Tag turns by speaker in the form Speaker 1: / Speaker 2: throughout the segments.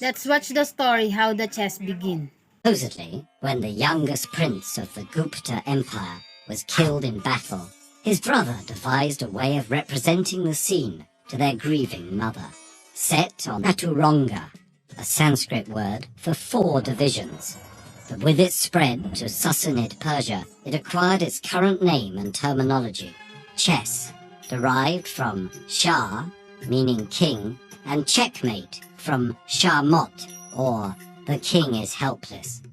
Speaker 1: Let's watch the story how the chess begin.
Speaker 2: Supposedly, when the youngest prince of the Gupta Empire was killed in battle, his brother devised a way of representing the scene to their grieving mother. Set on Chaturanga, a Sanskrit word for 4 divisions. But with its spread to Sassanid Persia, it acquired its current name and terminology. Chess, derived from Shah, meaning king, and checkmate from Shahmot, or the king is helpless.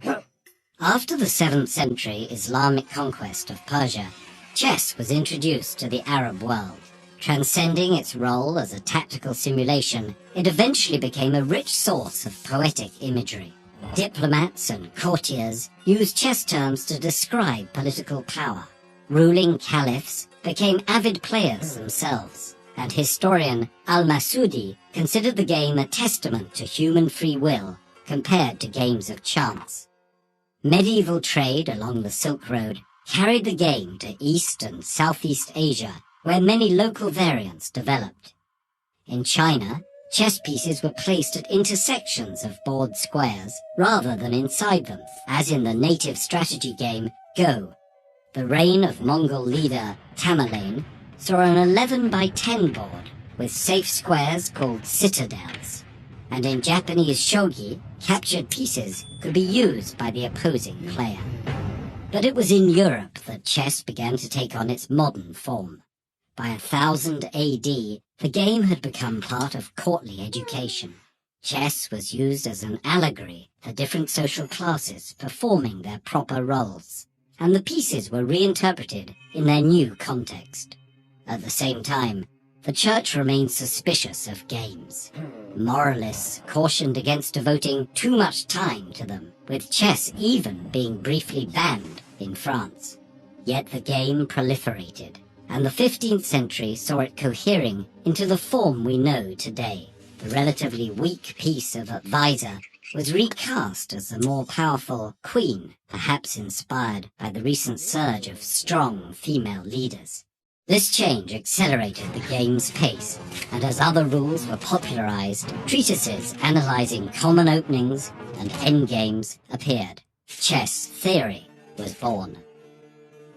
Speaker 2: After the 7th century Islamic conquest of Persia, chess was introduced to the Arab world. Transcending its role as a tactical simulation, it eventually became a rich source of poetic imagery. Diplomats and courtiers used chess terms to describe political power. Ruling caliphs became avid players themselves, and historian Al-Masudi considered the game a testament to human free will compared to games of chance. Medieval trade along the Silk Road carried the game to East and Southeast Asia, where many local variants developed. In China, chess pieces were placed at intersections of board squares rather than inside them, as in the native strategy game Go. The reign of Mongol leader Tamerlane saw an 11 by 10 board with safe squares called citadels, and in Japanese shogi, captured pieces could be used by the opposing player. But it was in Europe that chess began to take on its modern form. By 1000 AD, the game had become part of courtly education. Chess was used as an allegory for different social classes performing their proper roles, and the pieces were reinterpreted in their new context. At the same time, the church remained suspicious of games. Moralists cautioned against devoting too much time to them, with chess even being briefly banned in France. Yet the game proliferated, and the 15th century saw it cohering into the form we know today. The relatively weak piece of advisor was recast as the more powerful queen, perhaps inspired by the recent surge of strong female leaders. This change accelerated the game's pace, and as other rules were popularized, treatises analyzing common openings and endgames appeared. Chess theory was born.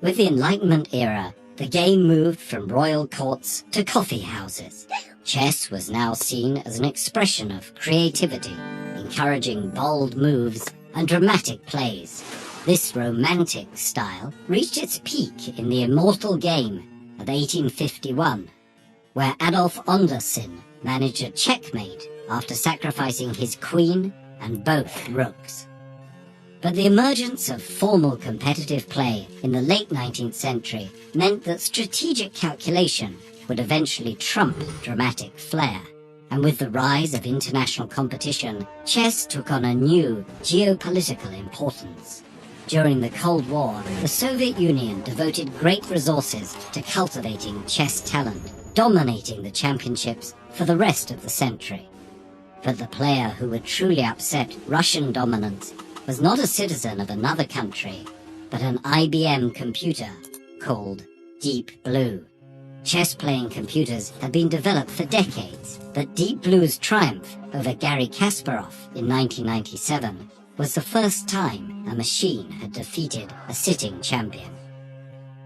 Speaker 2: With the Enlightenment era, the game moved from royal courts to coffee houses. Chess was now seen as an expression of creativity, encouraging bold moves and dramatic plays. This romantic style reached its peak in the immortal game of 1851, where Adolf Anderssen managed a checkmate after sacrificing his queen and both rooks. But the emergence of formal competitive play in the late 19th century meant that strategic calculation would eventually trump dramatic flair. And with the rise of international competition, chess took on a new geopolitical importance. During the Cold War, the Soviet Union devoted great resources to cultivating chess talent, dominating the championships for the rest of the century. But the player who would truly upset Russian dominance was not a citizen of another country, but an IBM computer called Deep Blue. Chess-playing computers had been developed for decades, but Deep Blue's triumph over Garry Kasparov in 1997 was the first time a machine had defeated a sitting champion.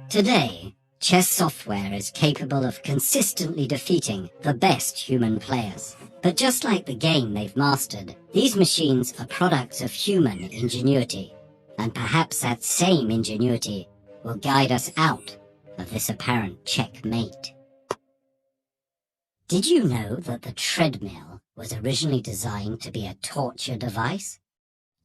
Speaker 2: Today, chess software is capable of consistently defeating the best human players. But just like the game they've mastered, these machines are products of human ingenuity, and perhaps that same ingenuity will guide us out of this apparent checkmate. Did you know that the treadmill was originally designed to be a torture device?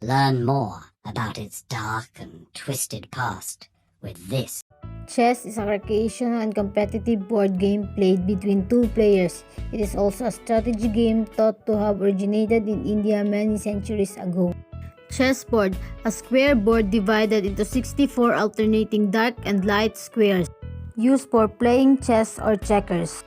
Speaker 2: Learn more about its dark and twisted past with this.
Speaker 1: Chess is a recreational and competitive board game played between 2 players. It is also a strategy game thought to have originated in India many centuries ago. Chessboard, a square board divided into 64 alternating dark and light squares, used for playing chess or checkers.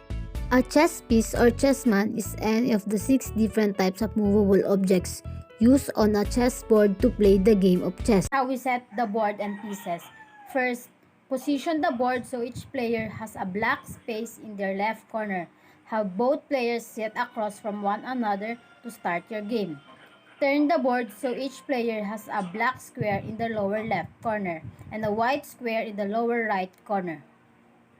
Speaker 1: A chess piece or chessman is any of the 6 different types of movable objects used on a chessboard to play the game of chess. How we set the board and pieces. First, position the board so each player has a black space in their left corner. Have both players sit across from one another to start your game. Turn the board so each player has a black square in the lower left corner and a white square in the lower right corner.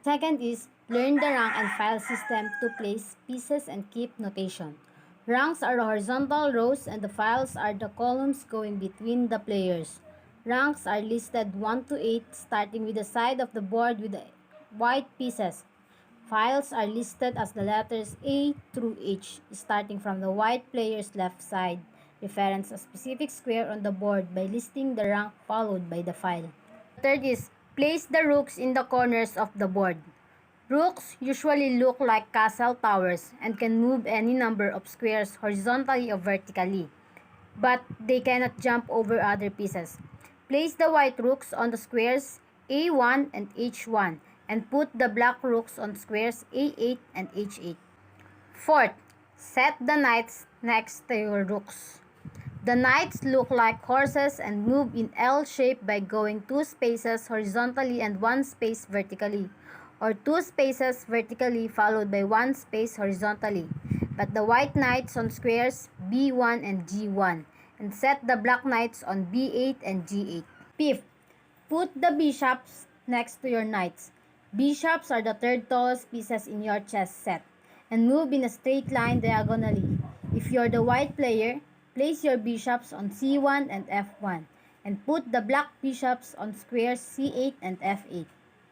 Speaker 1: Second is learn the rank and file system to place pieces and keep notation. Ranks are the horizontal rows and the files are the columns going between the players. Ranks are listed 1 to 8 starting with the side of the board with the white pieces. Files are listed as the letters A through H starting from the white player's left side. Reference a specific square on the board by listing the rank followed by the file. Third is place the rooks in the corners of the board. Rooks usually look like castle towers and can move any number of squares horizontally or vertically, but they cannot jump over other pieces. Place the white rooks on the squares A1 and H1 and put the black rooks on squares A8 and H8. Fourth, set the knights next to your rooks. The knights look like horses and move in L shape by going 2 spaces horizontally and 1 space vertically, or 2 spaces vertically followed by 1 space horizontally. But the white knights on squares B1 and G1, and set the black knights on B8 and G8. Fifth, put the bishops next to your knights. Bishops are the third tallest pieces in your chess set and move in a straight line diagonally. If you're the white player, place your bishops on C1 and F1 and put the black bishops on squares C8 and F8.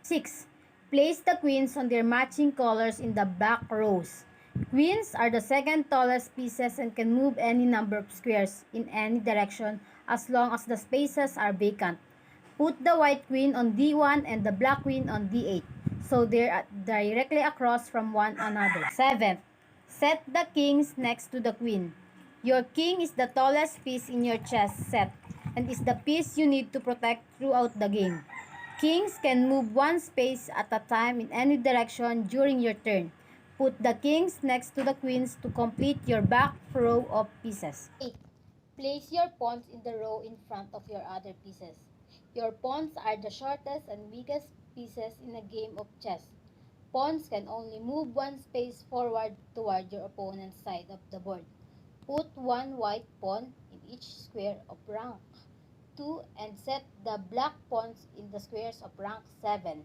Speaker 1: 6. Place the queens on their matching colors in the back rows. Queens are the second tallest pieces and can move any number of squares in any direction as long as the spaces are vacant. Put the white queen on D1 and the black queen on D8 so they're directly across from one another. 7. Set the kings next to the queen. Your king is the tallest piece in your chess set and is the piece you need to protect throughout the game. Kings can move one space at a time in any direction during your turn. Put the kings next to the queens to complete your back row of pieces. 8. Place your pawns in the row in front of your other pieces. Your pawns are the shortest and weakest pieces in a game of chess. Pawns can only move one space forward toward your opponent's side of the board. Put one white pawn in each square of rank 2 and set the black pawns in the squares of rank 7.